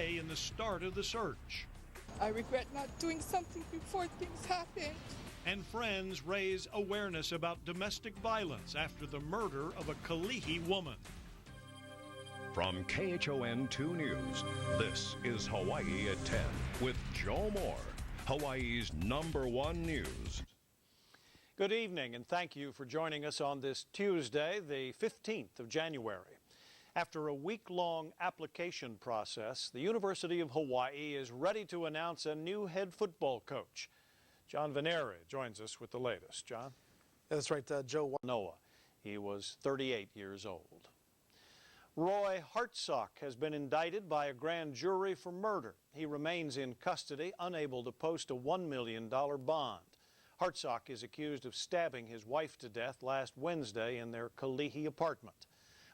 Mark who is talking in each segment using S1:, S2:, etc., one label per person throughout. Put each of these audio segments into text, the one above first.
S1: In the start of the search.
S2: I regret not doing something before things happened.
S1: And friends raise awareness about domestic violence after the murder of a Kalihi woman.
S3: From KHON 2 News, this is Hawaii at 10 with Joe Moore, Hawaii's #1 news.
S4: Good evening, and thank you for joining us on this Tuesday, the 15th of January. After a week-long application process, the University of Hawaii is ready to announce a new head football coach. John Venere joins us with the latest. John?
S5: That's right, Joe.
S4: Noah. He was 38 years old. Roy Hartsock has been indicted by a grand jury for murder. He remains in custody, unable to post a $1 million bond. Hartsock is accused of stabbing his wife to death last Wednesday in their Kalihi apartment.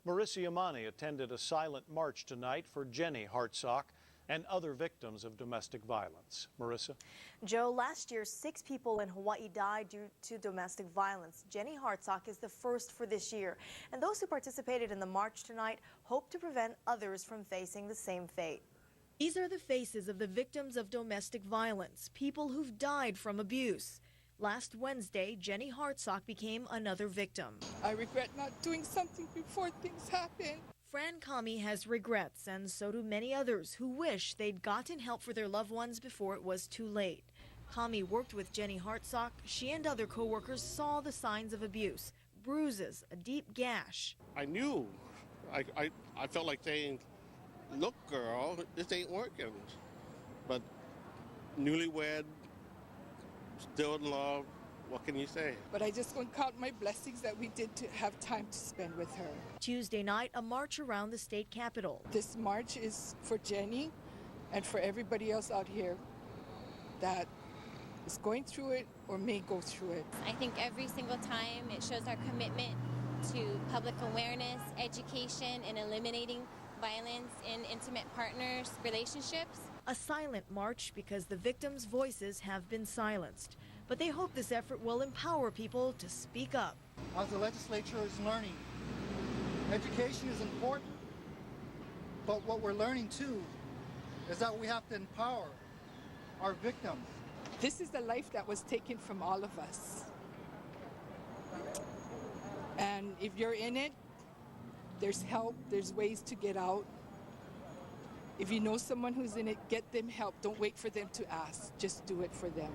S4: Marissa Yamani attended a silent march tonight for Jenny Hartsock and other victims of domestic violence. Marissa?
S6: Joe, last year, 6 people in Hawaii died due to domestic violence. Jenny Hartsock is the first for this year. And those who participated in the march tonight hope to prevent others from facing the same fate. These are the faces of the victims of domestic violence, people who've died from abuse. Last Wednesday, Jenny Hartsock became another victim.
S2: I regret not doing something before things happened.
S6: Fran Kami has regrets, and so do many others who wish they'd gotten help for their loved ones before it was too late. Kami worked with Jenny Hartsock. She and other co-workers saw the signs of abuse, bruises, a deep gash.
S7: I knew. I felt like saying, look, girl, this ain't working. But newlywed, still in love, what can you say?
S2: But I just want to count my blessings that we did to have time to spend with her.
S6: Tuesday night, a march around the state capitol.
S2: This march is for Jenny and for everybody else out here that is going through it or may go through it.
S8: I think every single time it shows our commitment to public awareness, education, and eliminating violence in intimate partners' relationships.
S6: A silent march because the victims' voices have been silenced. But they hope this effort will empower people to speak up.
S9: As the legislature is learning, education is important, but what we're learning too is that we have to empower our victims.
S2: This is the life that was taken from all of us. And if you're in it, there's help, there's ways to get out. If you know someone who's in it, get them help. Don't wait for them to ask, just do it for them.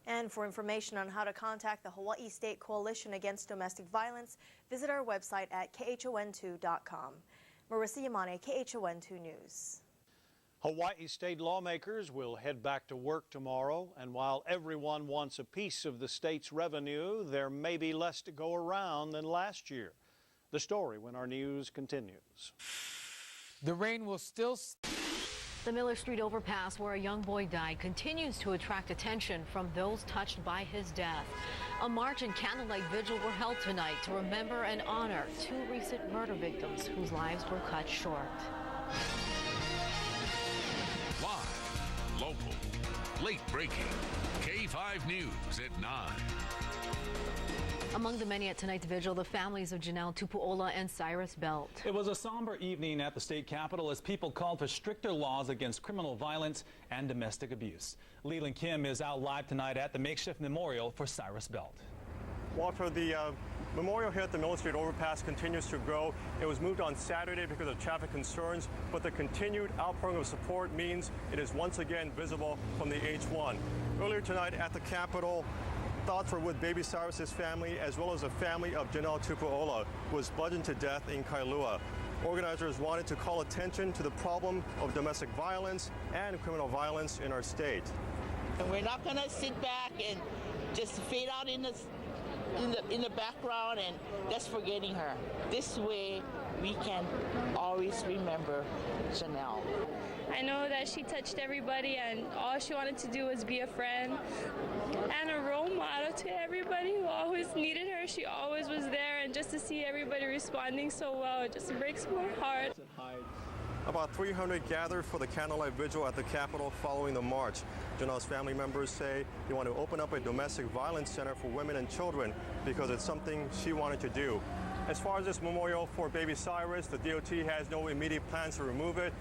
S6: And for information on how to contact the Hawaii State Coalition Against Domestic Violence, visit our website at khon2.com. Marissa Yamane, KHON 2 News.
S4: Hawaii state lawmakers will head back to work tomorrow, and while everyone wants a piece of the state's revenue, there may be less to go around than last year. The story when our news continues.
S10: The rain will still...
S11: The Miller Street overpass where a young boy died continues to attract attention from those touched by his death. A march and candlelight vigil were held tonight to remember and honor 2 recent murder victims whose lives were cut short.
S12: Live, local, late breaking, K5 News at 9.
S11: Among the many at tonight's vigil, the families of Janelle Tupuola and Cyrus Belt.
S13: It was a somber evening at the state capitol as people called for stricter laws against criminal violence and domestic abuse. Leland Kim is out live tonight at the makeshift memorial for Cyrus Belt.
S14: Walter, the memorial here at the Miller Street overpass continues to grow. It was moved on Saturday because of traffic concerns, but the continued outpouring of support means it is once again visible from the H1. Earlier tonight at the Capitol, thoughts were with baby Cyrus's family as well as the family of Janelle Tupuola, who was bludgeoned to death in Kailua. Organizers wanted to call attention to the problem of domestic violence and criminal violence in our state.
S15: And we're not going to sit back and just fade out in the background and just forgetting her. This way we can always remember Janelle.
S16: I know that she touched everybody and all she wanted to do was be a friend and a role model to everybody who always needed her. She always was there, and just to see everybody responding so well, it just breaks my heart.
S14: About 300 gathered for the candlelight vigil at the Capitol following the march. Janelle's family members say they want to open up a domestic violence center for women and children because it's something she wanted to do. As far as this memorial for baby Cyrus, the DOT has no immediate plans to remove it.